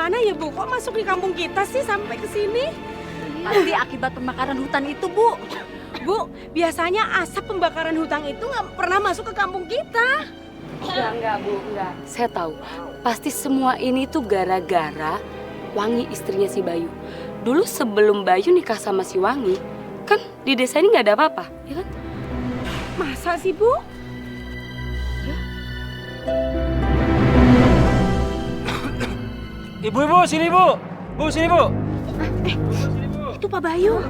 gimana ya Bu? Kok masuk di kampung kita sih sampai ke sini? Pasti akibat pembakaran hutan itu, Bu. Bu, biasanya asap pembakaran hutan itu nggak pernah masuk ke kampung kita. Enggak, Bu, enggak. Saya tahu, pasti semua ini tuh gara-gara Wangi istrinya si Bayu. Dulu sebelum Bayu nikah sama si Wangi, kan di desa ini nggak ada apa-apa, ya kan? Masa sih Bu? Ibu-ibu sini Bu. Bu sini Bu. Itu Pak Bayu.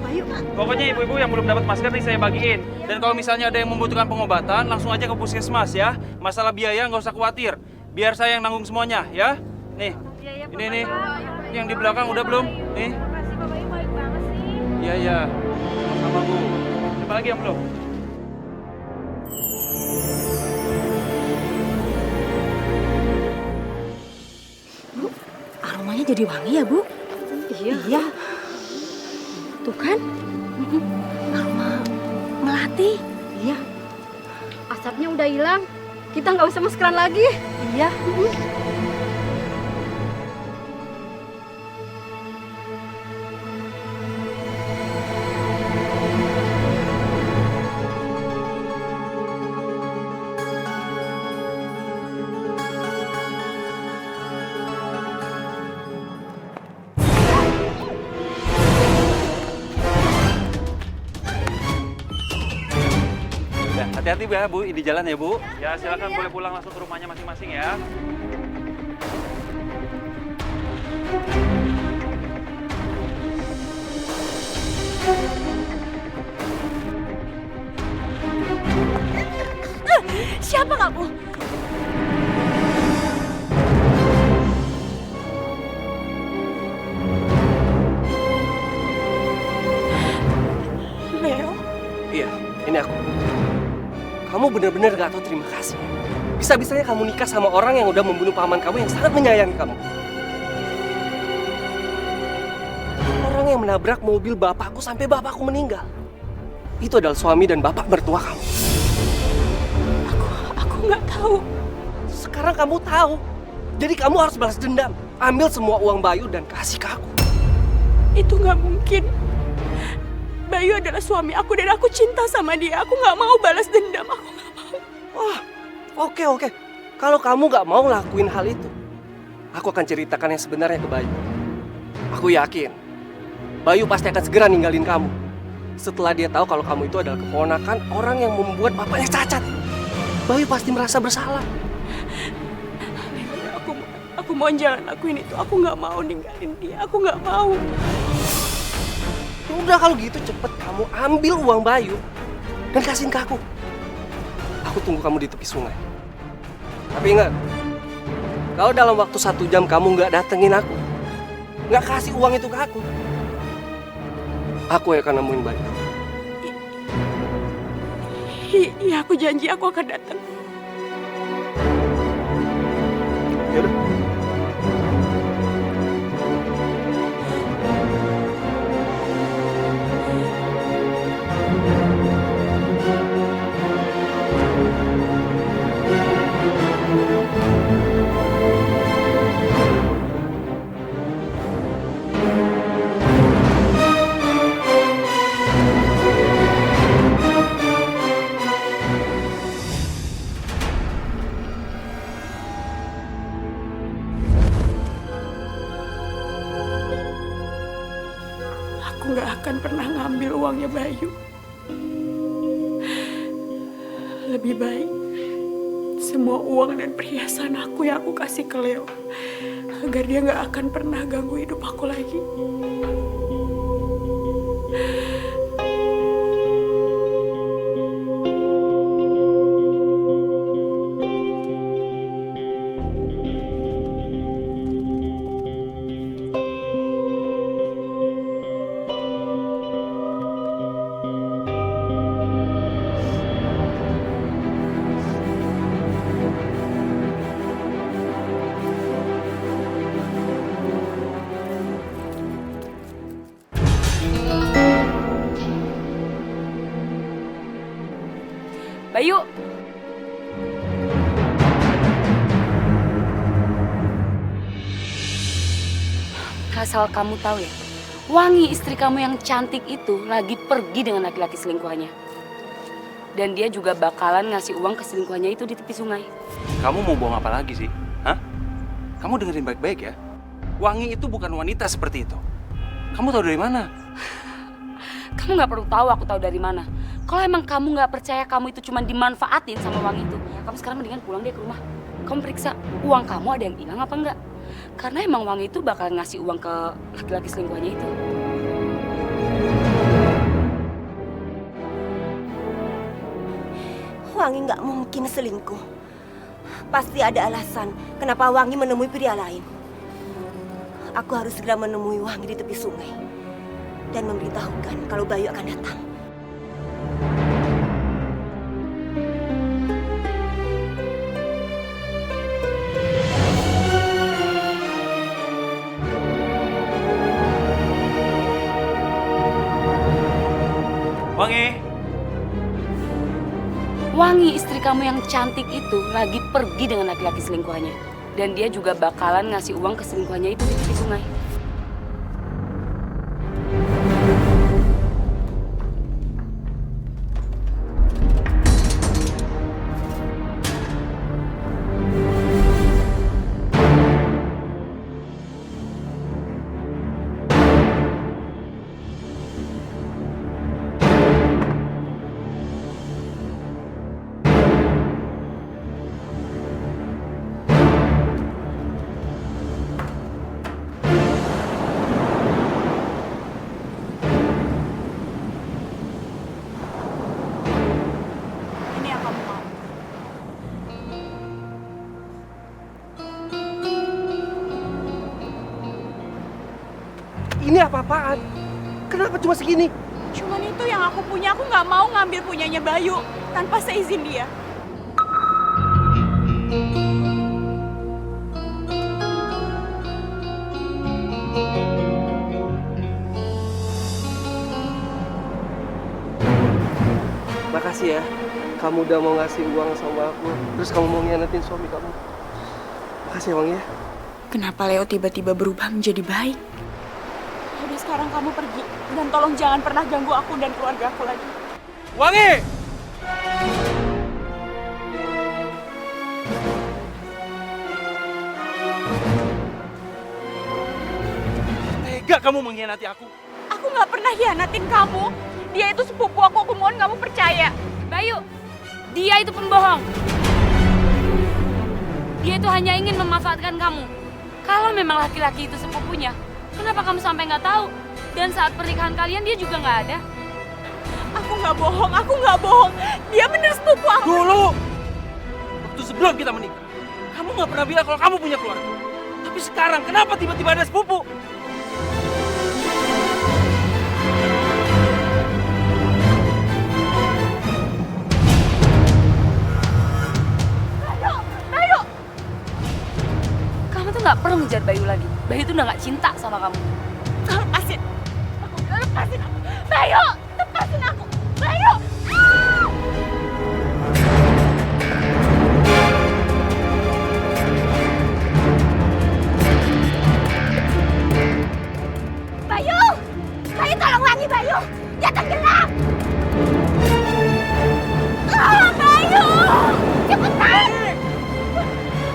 Pokoknya ibu-ibu yang belum dapat masker nih saya bagiin. Dan kalau misalnya ada yang membutuhkan pengobatan, langsung aja ke puskesmas ya. Masalah biaya nggak usah khawatir. Biar saya yang nanggung semuanya ya. Nih, ini nih. Yang di belakang udah belum? Nih. Makasih Pak Bayu, baik banget sih. Iya, iya. Sama-sama Bu. Siapa lagi yang belum? Aromanya jadi wangi ya Bu? Iya. Tuh kan? Aroma melati. Iya. Asapnya udah hilang. Kita nggak usah maskeran lagi. Iya. Ya, hati-hati ya Bu, di jalan ya Bu. Ya silakan boleh pulang langsung ke rumahnya masing-masing ya. Siapa nggak Bu? Leo? Iya, ini aku. Kamu benar-benar gak tahu terima kasih. Bisa-bisanya kamu nikah sama orang yang udah membunuh paman kamu yang sangat menyayangi kamu. Orang yang menabrak mobil bapakku sampai bapakku meninggal. Itu adalah suami dan bapak mertua kamu. Aku nggak tahu. Sekarang kamu tahu. Jadi kamu harus balas dendam. Ambil semua uang Bayu dan kasih ke aku. Itu nggak mungkin. Bayu adalah suami aku dan aku cinta sama dia. Aku nggak mau balas dendam. Aku nggak mau. Wah, oke. Kalau kamu gak mau lakuin hal itu, aku akan ceritakan yang sebenarnya ke Bayu. Aku yakin, Bayu pasti akan segera ninggalin kamu. Setelah dia tahu kalau kamu itu adalah keponakan orang yang membuat bapaknya cacat. Bayu pasti merasa bersalah. Aku mau jangan lakuin itu. Aku nggak mau ninggalin dia. Aku nggak mau. Udah kalau gitu cepet kamu ambil uang Bayu dan kasihin ke aku. Aku tunggu kamu di tepi sungai. Tapi ingat, kalau dalam waktu 1 jam kamu nggak datengin aku, nggak kasih uang itu ke aku yang akan nemuin Bayu. Iya, aku janji aku akan datang. Yaudah. Aku nggak akan pernah ngambil uangnya Bayu. Lebih baik semua uang dan perhiasan aku yang aku kasih ke Leo agar dia nggak akan pernah ganggu hidup aku lagi. Bayu. Asal kamu tahu ya, Wangi istri kamu yang cantik itu lagi pergi dengan laki-laki selingkuhannya. Dan dia juga bakalan ngasih uang ke selingkuhannya itu di tepi sungai. Kamu mau bohong apa lagi sih? Hah? Kamu dengerin baik-baik ya. Wangi itu bukan wanita seperti itu. Kamu tahu dari mana? Kamu nggak perlu tahu aku tahu dari mana. Kalau emang kamu nggak percaya kamu itu cuma dimanfaatin sama Wangi itu, ya kamu sekarang mendingan pulang deh ke rumah. Kamu periksa uang kamu ada yang hilang apa enggak. Karena emang Wangi itu bakal ngasih uang ke laki-laki selingkuhannya itu. Wangi nggak mungkin selingkuh. Pasti ada alasan kenapa Wangi menemui pria lain. Aku harus segera menemui Wangi di tepi sungai dan memberitahukan kalau Bayu akan datang. Wangi! Wangi istri kamu yang cantik itu lagi pergi dengan laki-laki selingkuhannya. Dan dia juga bakalan ngasih uang ke selingkuhannya itu di tepi sungai. Ini yang kamu mau. Ini apa-apaan? Kenapa cuma segini? Cuman itu yang aku punya. Aku nggak mau ngambil punyanya Bayu tanpa seizin dia. Makasih ya, kamu udah mau ngasih uang sama aku. Terus kamu mau ngianatin suami kamu. Makasih ya, Wangi ya. Kenapa Leo tiba-tiba berubah menjadi baik? Udah sekarang kamu pergi. Dan tolong jangan pernah ganggu aku dan keluarga aku lagi. Wangi! Tega kamu mengkhianati aku. Aku nggak pernah hianatin kamu. Dia itu sepupu aku mohon kamu percaya. Bayu, dia itu pembohong. Dia itu hanya ingin memanfaatkan kamu. Kalau memang laki-laki itu sepupunya, kenapa kamu sampai nggak tahu? Dan saat pernikahan kalian dia juga nggak ada. Aku nggak bohong. Dia bener sepupu aku. Dulu, waktu sebelum kita menikah, kamu nggak pernah bilang kalau kamu punya keluarga. Tapi sekarang, kenapa tiba-tiba ada sepupu? Bayu! Kamu tuh nggak perlu ngejar Bayu lagi. Bayu tuh udah nggak cinta sama kamu. Lepasin! Aku bilang lepasin aku! Bayu! Lepasin aku! Bayu! Bayu! Bayu tolong Wangi, Bayu! Dia tenggelam! Tolong Bayu! Cepetan!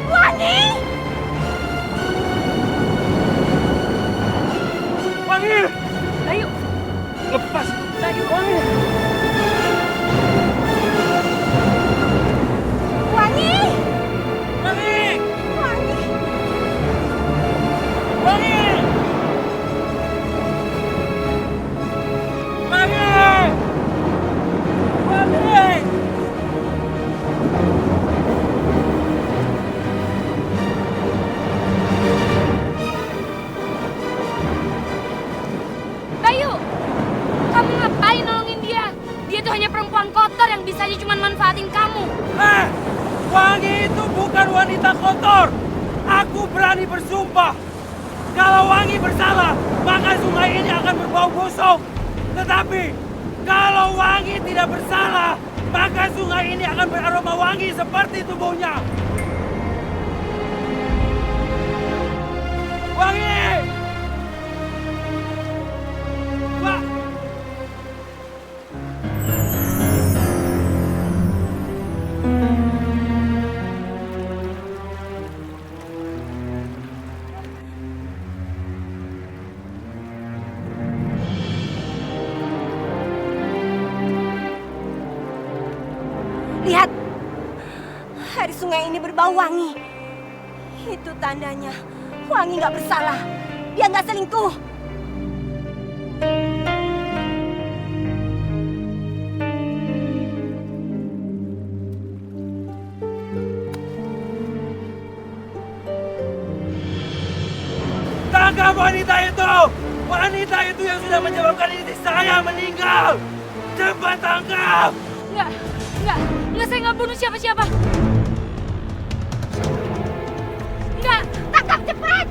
Wangi! Wangi! Bayu, Lepas! Bayu. Wangi! Wangi! Wangi! Wangi! Wangi! Wangi! Wangi! Bayu, kamu ngapain nolongin dia? Dia tuh hanya perempuan kotor yang bisanya cuma manfaatin kamu. Wangi itu bukan wanita kotor. Aku berani bersumpah. Kalau Wangi bersalah, maka sungai ini akan berbau busuk. Tetapi, kalau Wangi tidak bersalah, maka sungai ini akan beraroma wangi seperti tubuhnya. Wangi! sungai ini berbau wangi. Itu tandanya Wangi nggak bersalah. Dia nggak selingkuh. Tangkap wanita itu! Wanita itu yang sudah menyebabkan istri saya meninggal! Cepat tangkap! Enggak, saya nggak bunuh siapa-siapa. Enggak, Tangkap cepat!